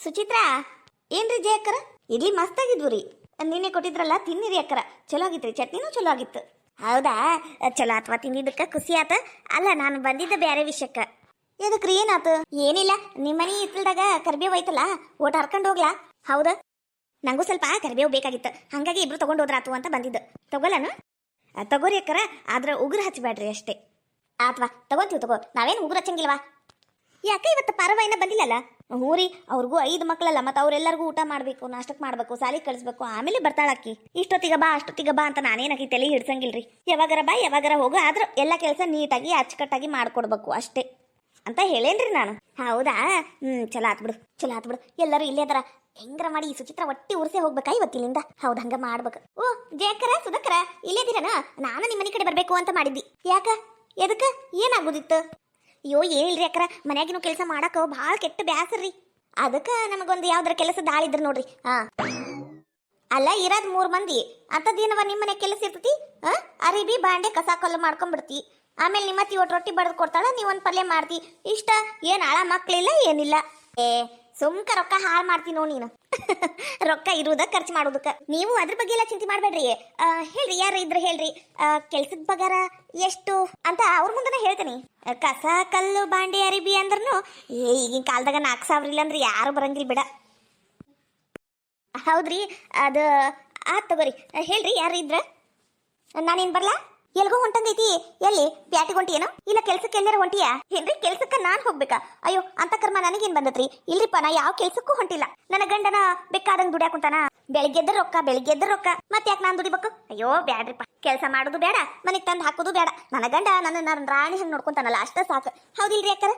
ಸುಚಿತ್ರಾ, ಏನ್ರಿ ಜಯ ಅಕ್ಕರ? ಇಡ್ಲಿ ಮಸ್ತ್ ಆಗಿದ್ವು ರೀ. ನಿನ್ನೆ ಕೊಟ್ಟಿದ್ರಲ್ಲ, ತಿನ್ನಿರಿ ಅಕ್ಕರ. ಚಲೋ ಆಗಿತ್ರಿ, ಚಟ್ನಿನೂ ಚಲೋ ಆಗಿತ್ತು. ಹೌದಾ, ಚಲೋ ಆತ್ವಾ, ತಿಂದಿದ್ದಕ್ಕೆ ಖುಷಿ ಆತ. ಅಲ್ಲ, ನಾನು ಬಂದಿದ್ದ ಬೇರೆ ವಿಷಯಕ್ಕೆ. ಎದಕ್ರಿ, ಏನಾತು? ಏನಿಲ್ಲ, ನಿಮ್ಮ ಮನೆ ಹಿತ್ತಲ್ದಾಗ ಕರ್ಬೇವು ಐತಲ್ಲ, ಓಟ್ ಹರ್ಕೊಂಡು ಹೋಗ್ಲಾ? ಹೌದಾ, ನಂಗೂ ಸ್ವಲ್ಪ ಕರ್ಬೇವು ಬೇಕಾಗಿತ್ತು, ಹಾಗಾಗಿ ಇಬ್ರು ತಗೊಂಡು ಹೋದ್ರಾತು ಅಂತ ಬಂದಿದ್ದು. ತಗೋಲಾನು? ತಗೋರಿ ಅಕ್ಕರ, ಆದ್ರೆ ಉಗುರು ಹಚ್ಚಬೇಡ್ರಿ ಅಷ್ಟೇ. ಆತ್ವಾ, ತಗೋತೀವಿ ತಗೋ, ನಾವೇನು ಉಗುರು ಹಚ್ಚಂಗಿಲ್ವಾ? ಯಾಕೆ ಇವತ್ತು ಪಾರವ ಏನ ಬಂದಿಲ್ಲಲ್ಲ? ಹೂರಿ, ಅವ್ರಿಗೂ 5 ಮಕ್ಕಳಲ್ಲ, ಮತ್ತೆ ಅವ್ರೆಲ್ಲರಿಗೂ ಊಟ ಮಾಡಬೇಕು, ನಾಷ್ಟಕ್ಕೆ ಮಾಡಬೇಕು, ಸಾಲಿಗೆ ಕಳಿಸ್ಬೇಕು, ಆಮೇಲೆ ಬರ್ತಾಳಕ್ಕಿ. ಇಷ್ಟೊತ್ತಿಗೆ ಬಾ ಅಷ್ಟೊತ್ತಿಗೆ ಬಾ ಅಂತ ನಾನೇನಾಕಿ ತಲೆ ಹಿಡ್ಸಂಗಿಲ್ರಿ. ಯಾವಾಗಾರ ಬಾ ಯಾವಾಗಾರ ಹೋಗು, ಆದ್ರೆ ಎಲ್ಲ ಕೆಲಸ ನೀಟಾಗಿ ಅಚ್ಚುಕಟ್ಟಾಗಿ ಮಾಡ್ಕೊಡ್ಬೇಕು ಅಷ್ಟೇ ಅಂತ ಹೇಳೇನ್ರಿ ನಾನು. ಹೌದಾ, ಚಲೋ ಆತ್ಬಿಡು, ಚಲೋ ಆತ್ಬಿಡು. ಎಲ್ಲರೂ ಇಲ್ಲೇ ಅದರ. ಹೆಂಗಾರ ಮಾಡಿ ಈ ಸುಚಿತ್ರ ಒಟ್ಟಿ ಉರ್ಸೆ ಹೋಗ್ಬೇಕಾ ಇವತ್ತಿಲಿಂದ? ಹೌದು, ಹಂಗ ಮಾಡ್ಬೇಕು. ಓ ಜಯಕ್ಕರ, ಸುಧಕ್ಕರ, ಇಲ್ಲೇದಿರನ? ನಾನು ನಿಮ್ಮ ಮನೆ ಕಡೆ ಬರ್ಬೇಕು ಅಂತ ಮಾಡಿದ್ದಿ. ಯಾಕ? ಎದಕ್ಕ? ಏನಾಗೋದಿತ್ತು? ಅಯ್ಯೋ, ಏನಿಲ್ರಿ ಅಕ್ಕರ, ಮನ್ಯಾಗಿನೂ ಕೆಲಸ ಮಾಡಕ ಭಾಳ ಕೆಟ್ಟ ಬ್ಯಾಸರ್ರಿ. ಅದಕ್ಕೆ ನಮಗೊಂದು ಯಾವ್ದಾರ ಕೆಲಸ ದಾಳಿದ್ರು ನೋಡ್ರಿ. ಅಲ್ಲ, ಇರೋದ್ 3 ಮಂದಿ, ಅಂತದೇನವ ನಿಮ್ಮ ಮನೆ ಕೆಲಸ ಇರ್ತತಿ? ಅರಿಬಿ ಬಾಂಡೆ ಕಸ ಕಲ್ಲು ಮಾಡ್ಕೊಂಡ್ಬಿಡ್ತಿ. ಆಮೇಲೆ ನಿಮ್ಮತ್ತಿ ಒಟ್ಟು ರೊಟ್ಟಿ ಬಡ್ದು ಕೊಡ್ತಾಳ, ನೀವೊಂದು ಪಲ್ಯ ಮಾಡ್ತಿ. ಇಷ್ಟ ಏನು ಆಳ ಮಕ್ಳಿಲ್ಲ ಏನಿಲ್ಲ. ಸುಮ್ಕ ರೊಕ್ಕ ಹಾಳು ಮಾಡ್ತೀನಿ ನೋಡಿ ನೀನು. ರೊಕ್ಕ ಇರುವುದ ಖರ್ಚು ಮಾಡೋದಕ್ಕೆ. ನೀವು ಅದ್ರ ಬಗ್ಗೆ ಎಲ್ಲ ಚಿಂತೆ ಮಾಡಬೇಡ್ರಿ. ಹೇಳ್ರಿ, ಯಾರು ಇದ್ರೆ ಹೇಳ್ರಿ. ಕೆಲ್ಸದ ಪಗಾರ ಎಷ್ಟು ಅಂತ ಅವ್ರ ಮುಂದೆನೇ ಹೇಳ್ತೀನಿ. ಕಸ ಕಲ್ಲು ಬಾಂಡೆ ಅರಿಬಿ ಅಂದ್ರೂ ಈಗಿನ ಕಾಲದಾಗ 4,000 ಇಲ್ಲ ಅಂದ್ರೆ ಯಾರು ಬರಂಗಿಲ್ಲ ಬಿಡ. ಹೌದ್ರಿ, ಅದು ಆತ್ ತಗೋರಿ. ಹೇಳ್ರಿ, ಯಾರು ಇದ್ರ? ನಾನೇನ್ ಬರ್ಲಾ? ಎಲ್ಗೋ ಹೊಂಟಂಗೈತಿ. ಎಲ್ಲಿ? ಪ್ಯಾಟಿಗೆ ಹೊಂಟಿಯೇನೋ? ಇಲ್ಲ ಕೆಲ್ಸಕ್ಕೆ ಎಲ್ಲಾರ ಹೊಂಟಿಯಾ? ಏನ್ರಿ, ಕೆಲ್ಸಕ್ಕೆ ನಾನ್ ಹೋಗ್ಬೇಕಾ? ಅಯ್ಯೋ, ಅಂತ ಕರ್ಮ ನನಗೇನ್ ಬಂದತ್ರಿ? ಇಲ್ರಿಪ್ಪ, ನಾ ಯಾವ ಕೆಲ್ಸಕ್ಕೂ ಹೊಂಟಿಲ್ಲ. ನನ್ನ ಗಂಡನ ಬೇಕಾದಂಗ್ ದುಡ್ಯಾಕುಂತಾನ. ಬೆಳಿಗ್ಗೆದ್ದ ರೊಕ್ಕ ಮತ್ತೆ ಯಾಕೆ ನಾನ್ ದುಡಿಬೇಕು? ಅಯ್ಯೋ ಬ್ಯಾಡ್ರಿಪ್ಪ, ಕೆಲಸ ಮಾಡೋದು ಬೇಡ, ಮನೆಗ್ ತಂದು ಹಾಕೋದು ಬೇಡ. ನನ್ನ ಗಂಡ ನನ್ನ ರಾಣಿ ಹಂಗೆ ನೋಡ್ಕೊಂತಾನಲ್ಲ, ಅಷ್ಟ ಸಾಕು. ಹೌದಿಲ್ರಿ ಅಕ್ಕರ?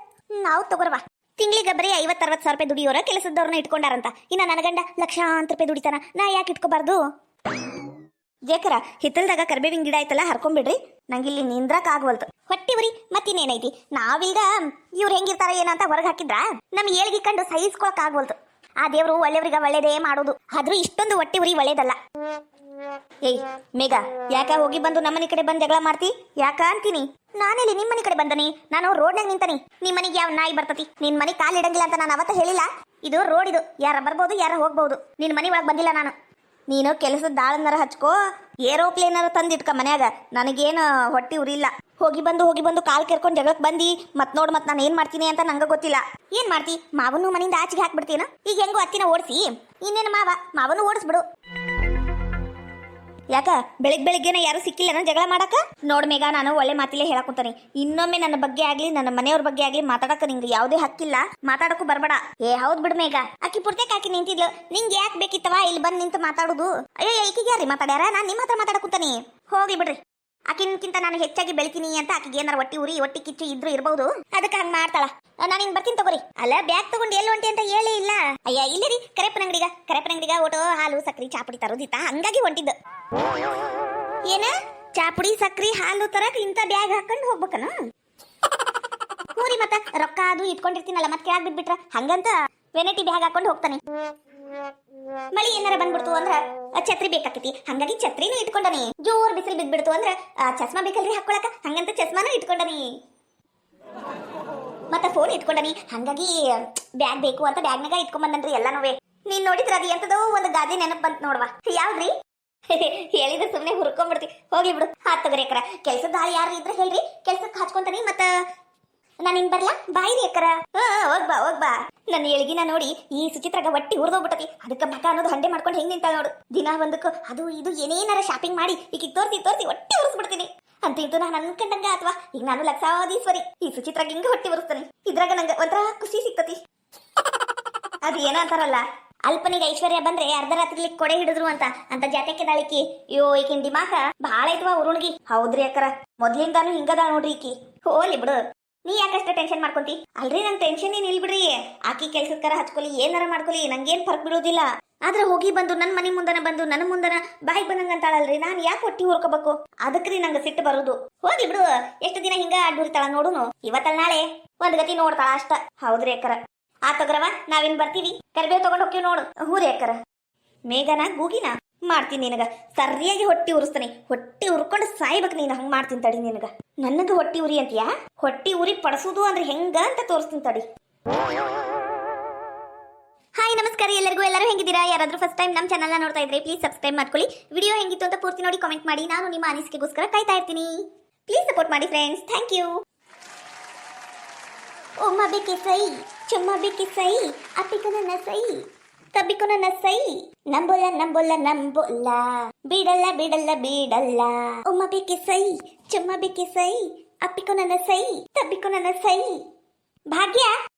ನಾವು ತಗೋರವಾ. ತಿಂಗಳಿಗೆ ಬರೀ 50-60 ಸಾವಿರ ರೂಪಾಯಿ ದುಡಿಯೋರ ಕೆಲಸದವ್ರನ್ನ ಇಟ್ಕೊಂಡಾರಂತ. ಇನ್ನ ನನ್ನ ಗಂಡ ಲಕ್ಷಾಂತರ ರೂಪಾಯಿ ದುಡಿತಾನ. ನಾ ಯಾಕೆ ಇಟ್ಕೋಬಾರ್ದು? ಜೇಕರ, ಹಿತ್ತಲ್ದಾಗ ಕರ್ಬೇವಿನ ಗಿಡ ಐತಲ್ಲ, ಹರ್ಕೊಂಡ್ಬಿಡ್ರಿ. ನಂಗೆ ಇಲ್ಲಿ ನಿಂದ್ರಕ್ ಆಗ್ವಲ್ತು, ಹೊಟ್ಟಿ ಉರಿ. ಮತ್ತಿನ್ನೇನೈತಿ, ನಾವೀಗ ಇವ್ರು ಹೆಂಗಿರ್ತಾರ ಏನಂತ ಹೊರಗೆ ಹಾಕಿದ್ರ ನಮ್ ಏಳ್ಗಿ ಕಂಡು ಸಹಿಸ್ಕೊಳಕ್ ಆಗ್ವಲ್ತು. ಆ ದೇವ್ರು ಒಳ್ಳೆಯವ್ರಿಗೆ ಒಳ್ಳೇದೇ ಮಾಡೋದು, ಆದ್ರೂ ಇಷ್ಟೊಂದು ಹೊಟ್ಟಿ ಉರಿ ಒಳ್ಳೇದಲ್ಲ. ಏಯ್ ಮೇಘ, ಯಾಕ ಹೋಗಿ ಬಂದು ನಮ್ಮನೆ ಕಡೆ ಬಂದು ಜಗಳ ಮಾಡ್ತಿ? ಯಾಕ ಅಂತೀನಿ. ನಾನೆಲ್ಲಿ ನಿಮ್ಮ ಮನೆ ಕಡೆ ಬಂದನಿ? ನಾನು ರೋಡ್ನಾಗ ನಿಂತನಿ. ನಿಮ್ ಮನೆಗೆ ಯಾವ ನಾಯಿ ಬರ್ತತಿ? ನಿನ್ ಮನೆ ಕಾಲಿಡಂಗಿಲ್ಲ ಅಂತ ನಾನು ಅವತ್ತ ಹೇಳಿಲ್ಲ? ಇದು ರೋಡ್, ಇದು ಯಾರ ಬರ್ಬೋದು ಯಾರ ಹೋಗ್ಬಹುದು. ನಿನ್ ಮನೆ ಒಳಗೆ ಬಂದಿಲ್ಲ ನಾನು. ನೀನು ಕೆಲಸದ ದಾಳನ್ನರ ಹಚ್ಕೋ, ಏರೋಪ್ಲೇನರ ತಂದಿಟ್ಕ ಮನ್ಯಾಗ. ನನಗೇನು ಹೊಟ್ಟಿ ಉರಿಲ್ಲ. ಹೋಗಿ ಬಂದು ಕಾಲ್ ಕೆರ್ಕೊಂಡು ಜಗಳಕ್ಕೆ ಬಂದಿ. ಮತ್ ನಾನು ಏನ್ ಮಾಡ್ತೀನಿ ಅಂತ ನಂಗೆ ಗೊತ್ತಿಲ್ಲ. ಏನ್ ಮಾಡ್ತಿ? ಮಾವನು ಮನೆಯಿಂದ ಆಚೆಗೆ ಹಾಕ್ಬಿಡ್ತೀನ? ಈಗ ಹೆಂಗೋ ಅತ್ತಿನ ಓಡಿಸಿ, ಇನ್ನೇನು ಮಾವನು ಓಡಿಸ್ಬಿಡು. ಯಾಕ ಬೆಳಿಗ್ಗೆನ ಯಾರು ಸಿಕ್ಕಿಲ್ಲ ಜಗಳ ಮಾಡಕ? ನೋಡ್ ಮೇಘ, ನಾನು ಒಳ್ಳೆ ಮಾತಿಲೇ ಹೇಳಕುಂತಾನೆ. ಇನ್ನೊಮ್ಮೆ ನನ್ನ ಬಗ್ಗೆ ಆಗ್ಲಿ ನನ್ನ ಮನೆಯವ್ರ ಬಗ್ಗೆ ಆಗ್ಲಿ ಮಾತಾಡಕ ನಿಂಗೆ ಯಾವುದೇ ಹಕ್ಕಿಲ್ಲ. ಮಾತಾಡಕ್ಕೂ ಬರ್ಬೇಡ. ಹೌದ್ ಬಿಡ್ ಮೇಘ, ಆಕಿ ಪುರ್ತಕ್ಕೆ ಆಕಿ ನಿಂತಿದ್ಲು. ನಿಂಗೆ ಯಾಕೆ ಬೇಕಿತ್ತವ ಇಲ್ಲಿ ಬಂದು ನಿಂತು ಮಾತಾಡುದು? ಅಯ್ಯೋ, ಈಕಿಗೆ ಯಾರಿ ಮಾತಾಡ್ಯಾರ? ನಾನ್ ನಿಮ್ಮ ಹತ್ರ ಮಾತಾಡಕುಂತಾನೆ. ಹೋಗ್ಲಿ ಬಿಡ್ರಿ. ಆಕಿನ್ಕಿಂತ ನಾನು ಹೆಚ್ಚಾಗಿ ಬೆಳಿತೀನಿ ಅಂತ ಆಕಿಗೆ ಏನಾರ ಹೊಟ್ಟಿ ಕಿಚ್ಚು ಇದ್ರು ಇರ್ಬಹುದು. ಅದಕ್ಕೆ ಹಂಗ ಮಾಡ್ತಾಳ. ನಾನು ಇನ್ ಬರ್ತೀನಿ ತಗೋರಿ. ಅಲ್ಲ, ಬ್ಯಾಗ್ ತಗೊಂಡು ಎಲ್ಲಿ ಹೊಂಟಿ ಅಂತ ಹೇಳೇ ಇಲ್ಲ. ಅಯ್ಯ, ಇಲ್ಲರಿ, ಕರೆಪನ ಅಂಗಡಿಗ ಓಟೋ ಹಾಲು ಸಕ್ರಿ ಚಾಪುಡಿ ತರೋದಿತ್ತ, ಹಂಗಾಗಿ ಹೊಂಟಿದ್ದು. ಏನ ಚಾಪುಡಿ ಸಕ್ರಿ ಹಾಲು ತರಕ್ ಇಂತ ಬ್ಯಾಗ್ ಹಾಕೊಂಡು ಹೋಗ್ಬೇಕನ? ಹೋರಿ, ಮತ್ತ ರೊಕ್ಕ ಅದು ಇಟ್ಕೊಂಡಿರ್ತೀನಲ್ಲ, ಮತ್ತೆ ಕೆಳಗ್ ಬಿಟ್ಬಿಟ್ರ ಹಂಗಂತ ವೆನೈಟಿ ಬ್ಯಾಗ್ ಹಾಕೊಂಡು ಹೋಗ್ತಾನೆ. ಮಳಿ ಏನಾರ ಬಂದ್ಬಿಡ್ತು ಅಂದ್ರ ಛತ್ರಿ ಬೇಕಾಕತಿ, ಹಂಗಾಗಿ ಛತ್ರಿನೂ ಇಟ್ಕೊಂಡನಿ. ಜೋರ್ ಬಿಸಿಲು ಬಿದ್ಬಿಡ್ತು ಅಂದ್ರ ಚಸ್ಮಾ ಬೇಕಲ್ರಿ ಹಾಕೊಳಕ, ಹಂಗಂತ ಚಸ್ಮಾನು ಇಟ್ಕೊಂಡನಿ. ಮತ್ತ ಫೋನ್ ಇಟ್ಕೊಂಡನಿ, ಹಂಗಾಗಿ ಬ್ಯಾಗ್ ಬೇಕು ಅಂತ ಬ್ಯಾಗ್ನಾಗ ಇಟ್ಕೊಂಡ್ ಬಂದನ್ರಿ ಎಲ್ಲಾನು. ನೀನ್ ನೋಡಿದ್ರ ಅದು ಎಂತದೋ ಒಂದು ಗಾದೆ ನೆನಪು ಬಂತ ನೋಡ್ವಾ. ಯಾವ್ದ್ರಿ? ಹೇಳಿದ್ರೆ ಸುಮ್ನೆ ಹುರ್ಕೊಂಡ್ಬಿಡ್ತಿ. ಹೋಗ್ಲಿ ಬಿಡು. ತಗೋರಿ ಅಕ್ಕರ, ಕೆಲ್ಸದ ಹಾಳು ಯಾರು ಇದ್ರೆ ಹೇಳ್ರಿ, ಕೆಲ್ಸಕ್ಕೆ ಹಚ್ಕೊಂತಾನಿ. ಮತ್ತ ನಾನು ಇನ್ ಬರ್ಲಾ? ಬಾಯಿರಿ ಅಕ್ಕರ. ಹೋಗ್ಬಾ. ನನ್ನ ಎಳಗಿನ ನೋಡಿ ಈ ಸುಚಿತ್ರಾಗ ಒಟ್ಟಿ ಹುರಿದೋಗ್ಬಿಟ್ಟತಿ. ಅದಕ್ಕೆ ಮಕ ಅನ್ನೋದು ಹಂಡೆ ಮಾಡ್ಕೊಂಡು ಹೆಂಗ್ ನಿಂತ ನೋಡು. ದಿನ ಒಂದಕ್ಕೂ ಅದು ಇದು ಏನೇನಾರ ಶಾಪಿಂಗ್ ಮಾಡಿ ಈಗ ತೋರಿಸಿ ಒಟ್ಟಿ ಉರಿಸ್ಬಿಡ್ತೀನಿ. ಅಂತ ಇದು ನಾನು ಅನ್ಕಂಡಂಗ, ಅಥವಾ ಈಗ ನಾನು ಲಕ್ಷಾಧೀಶ್ವರಿ, ಈ ಸುಚಿತ್ರಾಗ ಹಿಂಗ ಹೊಟ್ಟಿ ಉರಿಸ್ತಾನೆ. ಇದ್ರಾಗ ನಂಗೆ ಒಂಥರ ಖುಷಿ ಸಿಕ್ತತಿ. ಅದು ಏನೋ ಅಂತಾರಲ್ಲ, ಅಲ್ಪನಿಗೆ ಐಶ್ವರ್ಯ ಬಂದ್ರೆ ಅರ್ಧ ರಾತ್ರಿ ಕೊಡೆ ಹಿಡಿದ್ರು ಅಂತ ಜಾತಕ್ಕೆ ದಾಳಿಕಿ. ಈಕಿನ ದಿಮಾಕ ಭಾಳ ಐತವಾ ಉರುಣ್ಗಿ. ಹೌದ್ರಿ ಅಕ್ಕರ, ಮೊದ್ಲಿಂದಾನು ಹಿಂಗದ ನೋಡ್ರಿ ಈಕಿ. ಹೋಲಿ ಬಿಡು, ನೀ ಯಾಕಷ್ಟ ಟೆನ್ಷನ್ ಮಾಡ್ಕೊಂತಿ? ಅಲ್ರಿ, ನಂಗೆ ಟೆನ್ಷನ್ ಏನ್ ಇಲ್ ಬಿಡ್ರಿ. ಆಕಿ ಕೆಲ್ಸಕ್ಕಾರ ಹಚ್ಕೊಲಿ, ಏನಾರ ಮಾಡ್ಕೊಲಿ, ನಂಗೇನ್ ಫರ್ಕ್ ಬಿಡೋದಿಲ್ಲ. ಆದ್ರೆ ಹೋಗಿ ಬಂದು ನನ್ನ ಮನೆ ಮುಂದನ ಬಂದು ನನ್ನ ಮುಂದನ ಬಾಯಿಗೆ ಬಂದಂಗ ಅಂತಾಳಲ್ರಿ, ನಾನು ಯಾಕೆ ಹೊಟ್ಟಿ ಹುರ್ಕೋಬೇಕು? ಅದಕ್ರಿ ನಂಗೆ ಸಿಟ್ಟು ಬರುದು. ಹೋಗಿ ಬಿಡು, ಎಷ್ಟು ದಿನ ಹಿಂಗ ಅಡ್ಡೂರಿತಾಳ ನೋಡುನು. ಇವತ್ತಲ್ಲ ನಾಳೆ ಒಂದ್ ಗತಿ ನೋಡ್ತಾಳ ಅಷ್ಟ. ಹೌದ್ರಿ ಅಕ್ಕರ. ತಗೋರವ, ನಾವಿನ್ ಬರ್ತೀವಿ. ಕರಿಬೇವು ತಗೊಂಡ್ ಹೋಗ್ತೀವಿ ನೋಡು. ಹೂರಿ ಅಕ್ಕರ. ಮೇಘನ ಗೂಗಿನ ಮಾಡ್ತೀನಿ ನಿನಗ. ಸರಿಯಾಗಿ ಹೊಟ್ಟಿ ಉರಿಸ್ತಾನೆ. ಹೊಟ್ಟಿ ಉರ್ಕೊಂಡು ಸಾಯ್ಬೇಕು ನೀನು. ಹಂಗ ಮಾಡ್ತೀನಿ ತಡಿ ನಿನಗ. ನನಗ ಹೊಟ್ಟಿ ಉರಿ ಅಂತೀಯಾ? ಹೊಟ್ಟಿ ಉರಿ ಪಡಿಸೋದು ಅಂದ್ರೆ ಹೆಂಗ ಅಂತ ತೋರಿಸ್ತೀನಿ ತಡಿ. ಹಾಯ್ ನಮಸ್ಕಾರ ಎಲ್ಲರೂ ಹೆಂಗಿದ್ದೀರಾ? ಯಾರಾದ್ರೂ ಫಸ್ಟ್ ಟೈಮ್ ನಮ್ಮ ಚಾನಲ್ನ ನೋಡ್ತಾ ಇದ್ರೆ ಪ್ಲೀಸ್ ಸಬ್ಸ್ಕ್ರೈಬ್ ಮಾಡ್ಕೊಳ್ಳಿ. ವಿಡಿಯೋ ಹೆಂಗಿತ್ತು ಅಂತ ಪೂರ್ತಿ ನೋಡಿ ಕಾಮೆಂಟ್ ಮಾಡಿ. ನಾನು ನಿಮ್ಮ ಅನಿಸಿಕೆಗೋಸ್ಕರ ಕಾಯ್ತಾ ಇರ್ತೀನಿ. ಪ್ಲೀಸ್ ಸಪೋರ್ಟ್ ಮಾಡಿ ಫ್ರೆಂಡ್ಸ್. Thank you. ಒಮ್ಮ ಬೇಕೆ ಸೈ, ಚುಮ್ಮ ಬೇಕೆ ಸೈ, ಅಪ್ಪಿಕನ ನಸೈ, ತಬ್ಬಿಕೊನ ನಸೈ, ನಂಬೊಲ್ಲ ನಂಬೊಲ್ಲ ನಂಬೊಲ್ಲ, ಬಿಡಲ್ಲ ಬಿಡಲ್ಲ ಬಿಡಲ್ಲ. ಒಮ್ಮ ಬೇಕೆ ಸೈ, ಚುಮ್ಮ ಬೇಕೆ ಸೈ, ಅಪ್ಪಿಕೊನ ನಸೈ, ತಬ್ಬಿಕೊನ ನಸೈ. ಭಾಗ್ಯ,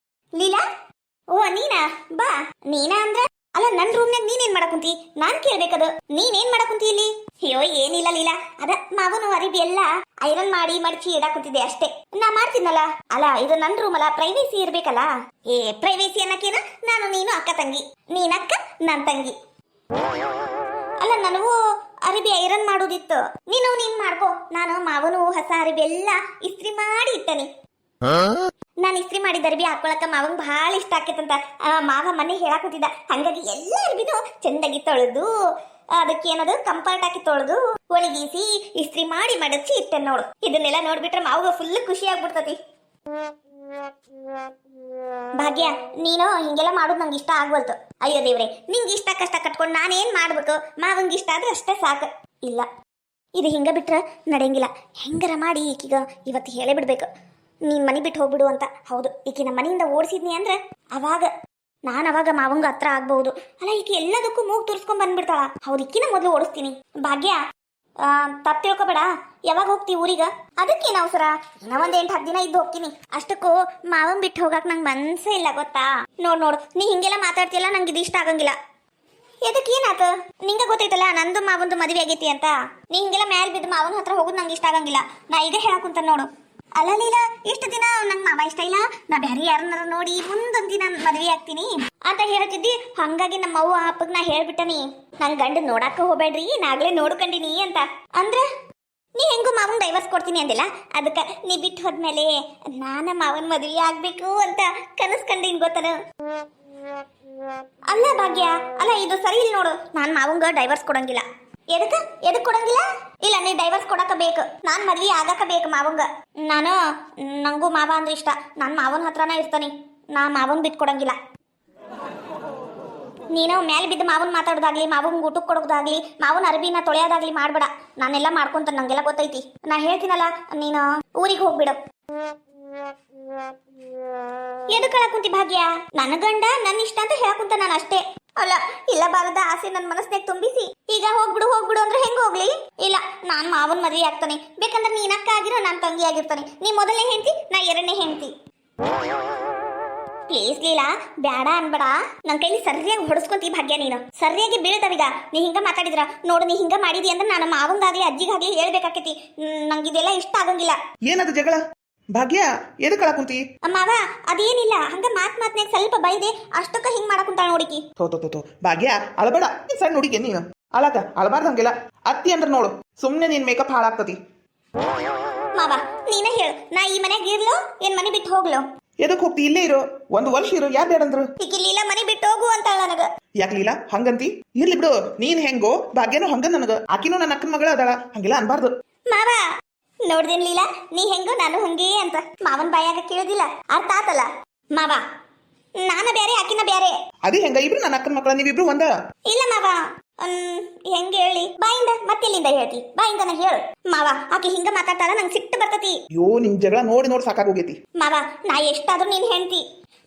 ಲೀಲಾ, ಓ ನೀನಾ? ಬಾ. ನೀನಾ ಅಂದ್ರ ಅಲ್ಲ, ನನ್ ರೂಮ್ನಾಗ ನೀನೇನ್ ಮಾಡಕುಂತಿ? ನಾನ್ ಕೇಳ್ಬೇಕದು. ನೀನೇನ್ ಮಾಡಕುಂತಿ ಇಲ್ಲಿ? ಅಯ್ಯೋ ಏನಿಲ್ಲ ಲೀಲಾ, ಅದ ಮಾವನು ಅರಿಬಿ ಎಲ್ಲ ಐರನ್ ಮಾಡಿ ಮಡಚಿ ಇಡಾಕುಂತಿದ್ದೆ ಅಷ್ಟೇ. ನಾ ಮಾಡ್ತೀನಲ್ಲ. ಅಲ್ಲ ಇದು ನನ್ ರೂಮ್ ಅಲ್ಲ, ಪ್ರೈವೇಸಿ ಇರ್ಬೇಕಲ್ಲ. ಏ ಪ್ರೈವೇಸಿ ಅನ್ನಕೇನ? ನಾನು ನೀನು ಅಕ್ಕ ತಂಗಿ, ನೀನಕ್ಕ ನನ್ ತಂಗಿ. ಅಲ್ಲ ನನಗೂ ಅರಿಬಿ ಐರನ್ ಮಾಡೋದಿತ್ತು. ನೀನ್ ಮಾಡ್ಕೋ. ನಾನು ಮಾವನು ಹೊಸ ಅರಿಬಿ ಎಲ್ಲ ಇಸ್ತ್ರಿ ಮಾಡಿ ಇಟ್ಟನಿ. ನಾನು ಇಸ್ತ್ರಿ ಮಾಡಿದ ಅರ್ಬಿ ಹಾಕೊಳಕ ಮಾವಂಗ್ ಬಹಳ ಇಷ್ಟ ಆಕೇತಂತ. ಮಾವ ಮನೆ ಹೇಳಾಕುತ್ತಿದ್ದ. ಹಂಗಾಗಿ ಎಲ್ಲ ಅರ್ಬಿನೂ ಚಂದಾಗಿ ತೊಳೆದು ಅದಕ್ಕೆ ಏನದು ಕಂಫರ್ಟ್ ಹಾಕಿ ತೊಳೆದು ಒಣಗಿಸಿ ಇಸ್ತ್ರಿ ಮಾಡಿ ಮಡಚಿ ಇಟ್ಟೆ ನೋಡು. ಇದನ್ನೆಲ್ಲ ನೋಡ್ಬಿಟ್ರೆ ಮಾವಾಗ ಫುಲ್ ಖುಷಿ ಆಗ್ಬಿಡ್ತತಿ. ಭಾಗ್ಯ, ನೀನು ಹಿಂಗೆಲ್ಲ ಮಾಡೋದು ನಂಗೆ ಇಷ್ಟ ಆಗ್ವಲ್ತು. ಅಯ್ಯೋ ದೇವ್ರೆ, ನಿಂಗೆ ಇಷ್ಟ ಕಷ್ಟ ಕಟ್ಕೊಂಡು ನಾನೇನ್ ಮಾಡ್ಬೇಕು? ಮಾವಂಗ ಇಷ್ಟ ಆದ್ರೆ ಅಷ್ಟೇ ಸಾಕು. ಇಲ್ಲ, ಇದು ಹಿಂಗ ಬಿಟ್ರ ನಡೆಯಂಗಿಲ್ಲ. ಹೆಂಗಾರ ಮಾಡಿ ಈಗೀಗ ಇವತ್ತು ಹೇಳೇ ಬಿಡ್ಬೇಕು, ನೀನ್ ಮನಿ ಬಿಟ್ಟು ಹೋಗ್ಬಿಡು ಅಂತ. ಹೌದು, ಈಕಿ ನಮ್ಮ ಮನೆಯಿಂದ ಓಡಿಸಿದ್ನಿ ಅಂದ್ರೆ ಅವಾಗ ಮಾವಂಗ ಹತ್ರ ಆಗ್ಬಹುದು. ಅಲ್ಲ ಈಕಿ ಎಲ್ಲದಕ್ಕೂ ಮೂಗ್ ತುರ್ಸ್ಕೊಂಡ್ ಬಂದ್ಬಿಡ್ತಾಳ. ಹೌದು, ಇಕ್ಕಿನ ಮೊದಲು ಓಡಿಸ್ತೀನಿ. ಭಾಗ್ಯ, ತಪ್ಪು ತಿಳ್ಕೊಬೇಡ. ಯಾವಾಗ ಹೋಗ್ತಿ ಊರಿಗ? ಅದಕ್ಕೇನು ಅವಸರ? ಇನ್ನ ಒಂದ್ 8-10 ದಿನ ಇದ್ದು ಹೋಗ್ತೀನಿ. ಅಷ್ಟಕ್ಕೂ ಮಾವನ್ ಬಿಟ್ಟು ಹೋಗಕ್ ನಂಗೆ ಮನ್ಸೇ ಇಲ್ಲ ಗೊತ್ತಾ. ನೋಡು, ನೀ ಹಿಂಗೆಲ್ಲ ಮಾತಾಡ್ತಿಯಲ್ಲ, ನಂಗೆ ಇದು ಇಷ್ಟ ಆಗಂಗಿಲ್ಲ. ಎದಕ್ಕೆ ಏನಾತ? ನಿಂಗ ಗೊತ್ತೈತಲ್ಲ ನಂದು ಮಾವಂದು ಮದುವೆ ಆಗೈತಿ ಅಂತ. ನೀ ಹಿಂಗೆಲ್ಲ ಮ್ಯಾಲ್ ಬಿದ್ದು ಮಾವನ ಹತ್ರ ಹೋಗೋದು ನಂಗೆ ಇಷ್ಟ ಆಗಂಗಿಲ್ಲ. ನಾ ಈಗ ಹೇಳಕುಂತ ನೋಡು. ಅಲ್ಲ ಲೀಲಾ, ಇಷ್ಟು ದಿನ ನಂಗೆ ಮಾವ ಇಷ್ಟ ಇಲ್ಲ, ನಾ ಬೇರೆ ಯಾರನ್ನಾರ ನೋಡಿ ಮುಂದೊಂದ್ ದಿನ ಮದ್ವೆ ಆಗ್ತೀನಿ ಅಂತ ಹೇಳ್ತಿದ್ದಿ. ಹಂಗಾಗಿ ನಮ್ಮ ಅವ್ವ ಅಪ್ಪಗ್ ನಾ ಹೇಳ್ಬಿಟ್ಟನಿ, ನನ್ ಗಂಡ ನೋಡಾಕ ಹೋಗ್ಬೇಡ್ರಿ, ನಾಗ್ಲೇ ನೋಡ್ಕೊಂಡಿನಿ ಅಂತ. ಅಂದ್ರ ನೀ ಹೆಂಗು ಮಾವನ್ ಡೈವರ್ಸ್ ಕೊಡ್ತೀನಿ ಅಂದಿಲ್ಲ. ಅದಕ್ಕ ನೀ ಬಿಟ್ಟು ಹೋದ್ಮೇಲೆ ನಾನ ಮಾವನ್ ಮದ್ವೆ ಆಗ್ಬೇಕು ಅಂತ ಕನಸ್ ಕಂಡಿನ್ ಗೊತ್ತನ. ಅಲ್ಲ ಭಾಗ್ಯ, ಅಲ್ಲ ಇದು ಸರಿ ಇಲ್ಲ ನೋಡು. ನಾನ್ ಮಾವಂಗ ಡೈವರ್ಸ್ ಕೊಡಂಗಿಲ್ಲ. ಎದಕ್ ಕೊಡಂಗಿಲ್ಲ? ಇಲ್ಲ, ನೀ ಡೈವರ್ಸ್ ಕೊಡಕ ಬೇಕು. ನಾನ್ ಮದ್ವಿ ಆಗಾಕ ಬೇಕು ಮಾವಂಗ. ನಂಗೂ ಮಾವ ಅಂದ್ರೆ ಇಷ್ಟ. ನಾನ್ ಮಾವನ ಹತ್ರನ ಇರ್ತಾನಿ. ನಾ ಮಾವನ್ ಬಿಟ್ಟು ಕೊಡಂಗಿಲ್ಲ. ನೀನು ಮ್ಯಾಲೆ ಬಿದ್ದು ಮಾವನ್ ಮಾತಾಡೋದಾಗ್ಲಿ, ಮಾವನ್ ಊಟಕ್ಕೆ ಕೊಡೋದಾಗ್ಲಿ, ಮಾವನ ಅರಬಿನ ತೊಳೆಯೋದಾಗ್ಲಿ ಮಾಡ್ಬೇಡ. ನಾನೆಲ್ಲ ಮಾಡ್ಕೊಂತ, ನಂಗೆಲ್ಲ ಗೊತ್ತೈತಿ. ನಾ ಹೇಳ್ತೀನಲ್ಲ, ನೀನು ಊರಿಗೆ ಹೋಗ್ಬಿಡು. ಎದಕ್ ಹೇಳಕುಂತಿ ಭಾಗ್ಯ? ನನ್ನ ಗಂಡ ನನ್ನ ಇಷ್ಟ ಅಂತ ಹೇಳಕುಂತ ನಾನು ಅಷ್ಟೇ. ಅಲ್ಲ, ಇಲ್ಲ ಬಾರದ ಆಸೆ ನನ್ನ ಮನಸ್ನಾಗ ತುಂಬಿಸಿ ಈಗ ಹೋಗ್ಬಿಡು ಅಂದ್ರೆ ಹೆಂಗ್ ಹೋಗ್ಲಿ? ಇಲ್ಲ, ನಾನ್ ಮಾವನ್ ಮದ್ವೆ ಆಗ್ತಾನೆ. ಬೇಕಂದ್ರೆ ನೀನ್ ಅಕ್ಕ ಆಗಿರೋ, ನಾನ್ ತಂಗಿ ಆಗಿರ್ತಾನೆ. ನೀ ಮೊದಲನೇ ಹೆಂಡತಿ, ನಾ ಎರಡನೇ ಹೆಂಡತಿ. ಪ್ಲೀಸ್ ಲೀಲಾ, ಬ್ಯಾಡ ಅನ್ಬೇಡ. ನನ್ ಕೈಲಿ ಸರಿಯಾಗಿ ಹೊಡಸ್ಕೊಂತಿ ಭಾಗ್ಯ. ನೀನು ಸರಿಯಾಗಿ ಬೀಳ್ತಾವೀಗ. ನೀ ಹಿಂಗ ಮಾತಾಡಿದ್ರ ನೋಡು, ನೀ ಹಿಂಗ ಮಾಡಿದಿ ಅಂದ್ರೆ ನಾನು ಮಾವಂಗಾಗ್ಲಿ ಅಜ್ಜಿಗಾಗ್ಲಿ ಹೇಳ್ಬೇಕಾಕೈತಿ. ನಂಗಿದೆಲ್ಲ ಇಷ್ಟ ಆಗಂಗಿಲ್ಲ. ಏನದು ಜಗಳ? ಭಾಗ್ಯ, ಎದಕ್ ಕಳಕುಂತಿ? ಮಾವ, ಅದೇನಿಲ್ಲ, ಹಂಗ ಮಾತ್ನಾಗ ಸ್ವಲ್ಪ ಬೈದೆ, ಅಷ್ಟಕ್ಕ ಹಿಂಗ್ ಮಾಡಕುಂತಾಳ ನೋಡಿಕಿ. ತೋ ಭಾಗ್ಯ, ಅಳಬೇಡ. ಸಣ್ಣ ಹುಡುಗಿ ನೀನು ಅಳಬಾರ್ದು. ಹಂಗೆಲ್ಲ ಅತ್ತಿ ಅಂದ್ರೆ ನೋಡು, ಸುಮ್ನೆ ನಿನ್ ಮೇಕಪ್ ಹಾಳಾಗ್ತತಿ. ಮಾವ, ನೀನ ಹೇಳು, ನಾ ಈ ಮನೆಗೆ ಇರ್ಲೋ ಏನ್ ಮನೆ ಬಿಟ್ಟು ಹೋಗ್ಲೋ? ಎದಕ್ ಹೋಗ್ತಿ? ಇಲ್ಲೇ ಇರು, 1 ವರ್ಷ ಇರು. ಯಾರು ಬೇಡಂದ್ರು? ಈಗ ಲೀಲಾ ಮನೆ ಬಿಟ್ಟು ಹೋಗು ಅಂತಾಳ ನನಗ. ಯಾಕೆ ಲೀಲಾ ಹಂಗಂತಿ? ಇರ್ಲಿ ಬಿಡು, ನೀನ್ ಹೆಂಗೋ ಭಾಗ್ಯನೂ ಹಂಗ ನನಗ. ಆಕಿನೂ ನನ್ನ ಅಕ್ಕನ ಮಗಳ ಅದಾಳ, ಹಂಗೆಲ್ಲ ಅನ್ಬಾರ್ದು. ಮಾವ, ನೋಡ್ದೇನ್ ಲೀಲಾ, ನೀ ಹೆಂಗೋ ನಾನು ಹಂಗೇ ಅಂತ ಮಾವನ್ ಬಾಯಾಗ ಕೇಳೋದಿಲ್ಲ. ಅರ್ಥ ಆತಲ್ಲ ಮಾವ? ನಾನ ಬ್ಯಾರೆ, ಆಕಿನ ಬ್ಯಾರೆ. ಅದೇ ಹೆಂಗ? ಇಬ್ರು ನನ್ನ ಅಕ್ಕನ ಮಕ್ಕಳ, ನೀವಿಬ್ರು ಒಂದ? ಇಲ್ಲ ಮಾವ, ಹೆಂಗ ಹೇಳಿ? ಬಾಯಿಂದ ಮತ್ತೆಲ್ಲಿಂದ ಹೇಳ್ತಿ? ಬಾಯಿಂದನ ಹೇಳು ಮಾವ. ಆಕಿ ಹಿಂಗ ಮಾತಾಡ್ತಾಳ, ನಂಗೆ ಸಿಟ್ಟು ಬರ್ತತಿ. ಅಯ್ಯೋ, ನಿಮ್ ಜಗಳ ನೋಡಿ ಸಾಕಾಗೋಗೈತಿ ಮಾವ. ನಾ ಎಷ್ಟಾದ್ರೂ ನೀನ್ ಹೆಂಡ್ತಿ.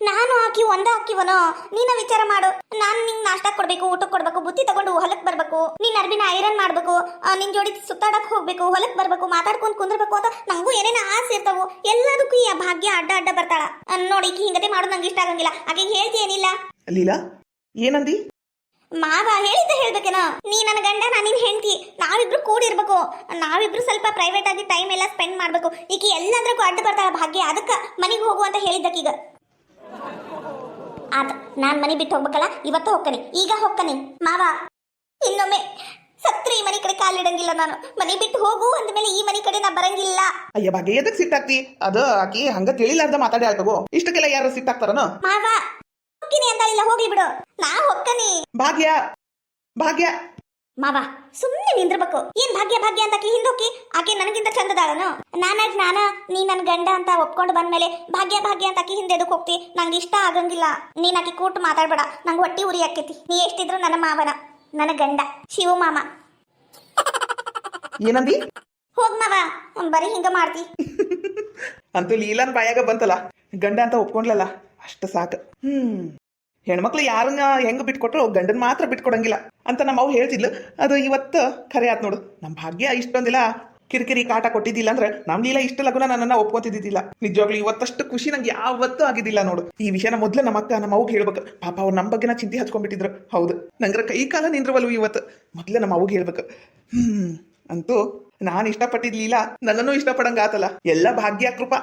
ನಾನು ಆಕಿ ಹಾಕಿವನೋ ನೀನ ವಿಚಾರ ಮಾಡು. ನಾನ್ ನಿಂಗ್ ನಾಷ್ಟ ಕೊಡ್ಬೇಕು, ಊಟಕ್ಕೆ ಕೊಡ್ಬೇಕು, ಬುತ್ತಿ ತಗೊಂಡು ಹೊಲಕ್ ಬರ್ಬೇಕು, ನಿನ್ ಅರ್ಬಿನ ಐರನ್ ಮಾಡ್ಬೇಕು, ನಿನ್ ಜೋಡಿ ಸುತ್ತಾಡಕ್ ಹೋಗ್ಬೇಕು, ಹೊಲಕ್ ಬರ್ಬೇಕು, ಮಾತಾಡ್ಕೊಂಡ್ ಕುಂದ್ರಬೇಕು ಅಂತ ನಂಗೂ ಏನೇನ ಆಸೆ ಇರ್ತಾವು. ಎಲ್ಲದಕ್ಕೂ ಈ ಭಾಗ್ಯ ಅಡ್ಡ ಬರ್ತಾಳ ನೋಡಿ. ಈಕಿ ಹಿಂಗತೆ ಮಾಡೋದು ನಂಗೆ ಇಷ್ಟ ಆಗಂಗಿಲ್ಲ. ಆಕೆ ಹೇಳ್ತಿ ಏನಿಲ್ಲ. ಲೀಲಾ, ಏನಂದಿ? ಮಾವ ಹೇಳಿದ್ದ ಹೇಳ್ಬೇಕೇನೋ. ನೀ ನನ್ನ ಗಂಡ, ನಾ ನಿನ್ ಹೆಂಡತಿ, ನಾವಿಬ್ರು ಕೂಡಿರ್ಬೇಕು. ನಾವಿಬ್ರು ಸ್ವಲ್ಪ ಪ್ರೈವೇಟ್ ಆಗಿ ಟೈಮ್ ಎಲ್ಲ ಸ್ಪೆಂಡ್ ಮಾಡ್ಬೇಕು. ಈಕಿ ಎಲ್ಲದ್ರಕ್ಕೂ ಅಡ್ಡ ಬರ್ತಾಳ ಭಾಗ್ಯ. ಅದಕ್ಕ ಮನಿಗೆ ಹೋಗು ಅಂತ ಹೇಳಿದ್ದಕ್ಕೀಗ ಆತ. ನಾನ್ ಮನಿ ಬಿಟ್ಟು ಹೋಗ್ಬೇಕಲ್ಲ, ಇವತ್ತು ಹೋಗ್ತಾನೆ, ಈಗ ಹೋಗ್ತಾನೆ. ಮಾವ, ಇನ್ನೊಮ್ಮೆ ಸತ್ರಿ ಈ ಮನಿ ಕಡೆ ಕಾಲಿಡಂಗಿಲ್ಲ ನಾನು. ಮನಿ ಬಿಟ್ಟು ಹೋಗು ಅಂದ್ಮೇಲೆ ಈ ಮನಿ ಕಡೆ ನಾ ಬರಂಗಿಲ್ಲ. ಅಯ್ಯ ಭಾಗ್ಯ, ಎದಕ್ ಸಿಟ್ಟಾಗ್ತಿ? ಅದು ಆಕಿ ಹಂಗ ತಿಳಿಲಾರ್ದ ಮಾತಾಡಿ ಆಳ್ತಗೋ. ಇಷ್ಟಕ್ಕೆಲ್ಲ ಯಾರು ಸಿಟ್ಟಾಗ್ತಾರನ? ಮಾವ, ಹೋಗ್ತೀನಿ ಅಂತ ಇಲ್ಲ, ಹೋಗ್ಲಿ ಬಿಡು, ನಾ ಹೋಗ್ತಾನೆ. ಭಾಗ್ಯ, ಮಾವ ಸುಮ್ಮನೆ ನಿಂದ್ರಬೇಕು. ಏನ್ ಭಾಗ್ಯ ಭಾಗ್ಯ ಅಂತ ಆಕಿ ಹಿಂದೋಕಿ ಆಕೆ ನನಗಿಂತ ಚಂದದಾಳನು. ನಾನ ನೀ ನನ್ ಗಂಡ ಅಂತ ಒಪ್ಕೊಂಡು ಬಂದ್ಮೇಲೆ ಭಾಗ್ಯ ಭಾಗ್ಯ ಅಂತ ಆಕಿ ಹಿಂದೆ ಎದಕ್ ಹೋಗ್ತಿ? ನಂಗೆ ಇಷ್ಟ ಆಗಂಗಿಲ್ಲ. ನೀನ್ ಆಕಿ ಕೂಟ್ ಮಾತಾಡ್ಬೇಡ, ನಂಗೆ ಹೊಟ್ಟಿ ಉರಿ ಆಕೈತಿ. ನೀ ಎಷ್ಟಿದ್ರು ನನ್ನ ಮಾವನ, ನನ್ನ ಗಂಡ ಶಿವ ಮಾಮ. ಏನಂದಿ? ಹೋಗ್ ಮಾವ, ಬರೀ ಹಿಂಗ ಮಾಡ್ತಿ. ಅಂತೂ ಲೀಲಾನ್ ಬಾಯಾಗ ಬಂತಲ್ಲ, ಗಂಡ ಅಂತ ಒಪ್ಕೊಂಡ್ಲಲ್ಲ, ಅಷ್ಟ ಸಾಕು. ಹೆಣ್ಮಕ್ಳು ಯಾರನ್ನ ಹೆಂಗ್ ಬಿಟ್ಕೊಟ್ರು ಗಂಡನ್ ಮಾತ್ರ ಬಿಟ್ಕೊಡಂಗಿಲ್ಲ ಅಂತ ನಮ್ಮ ಅವ್ ಹೇಳ್ತಿದ್ಲು. ಅದು ಇವತ್ತು ಖರೆ ಆತ್ ನೋಡು. ನಮ್ ಭಾಗ್ಯ ಇಷ್ಟೊಂದಿಲ್ಲ ಕಿರಿಕಿರಿ ಕಾಟ ಕೊಟ್ಟಿದ್ದಿಲ್ಲ ಅಂದ್ರೆ ನಮ್ ಲೀಲಾ ಇಷ್ಟ ಲಗುನ ನನ್ನನ್ನ ಒಪ್ಕೊಂತಿದ್ದಿಲ್ಲ. ನಿಜವಾಗ್ಲೂ ಇವತ್ತಷ್ಟು ಖುಷಿ ನಂಗೆ ಯಾವತ್ತೂ ಆಗಿದ್ದಿಲ್ಲ ನೋಡು. ಈ ವಿಷಯನ ಮೊದ್ಲು ನಮ್ಮ ಅಕ್ಕ ನಮ್ಮ ಅವ್ಗೆ ಹೇಳ್ಬೇಕು. ಪಾಪ ಅವ್ರು ನಮ್ಮ ಬಗ್ಗೆನ ಚಿಂತೆ ಹಚ್ಕೊಂಡ್ಬಿಟ್ಟಿದ್ರು. ಹೌದು, ನಂಗ್ರ ಕೈ ಕಾಲ ನಿಂದ್ರವಲ್ವು ಇವತ್ತು. ಮೊದ್ಲು ನಮ್ಮ ಅವ್ಗೆ ಹೇಳ್ಬೇಕು. ಅಂತೂ ನಾನು ಇಷ್ಟಪಟ್ಟಿದ್ಲಿಲ್ಲ, ನನ್ನನ್ನು ಇಷ್ಟಪಡಂಗ ಆತಲ್ಲ. ಎಲ್ಲ ಭಾಗ್ಯ ಕೃಪಾ.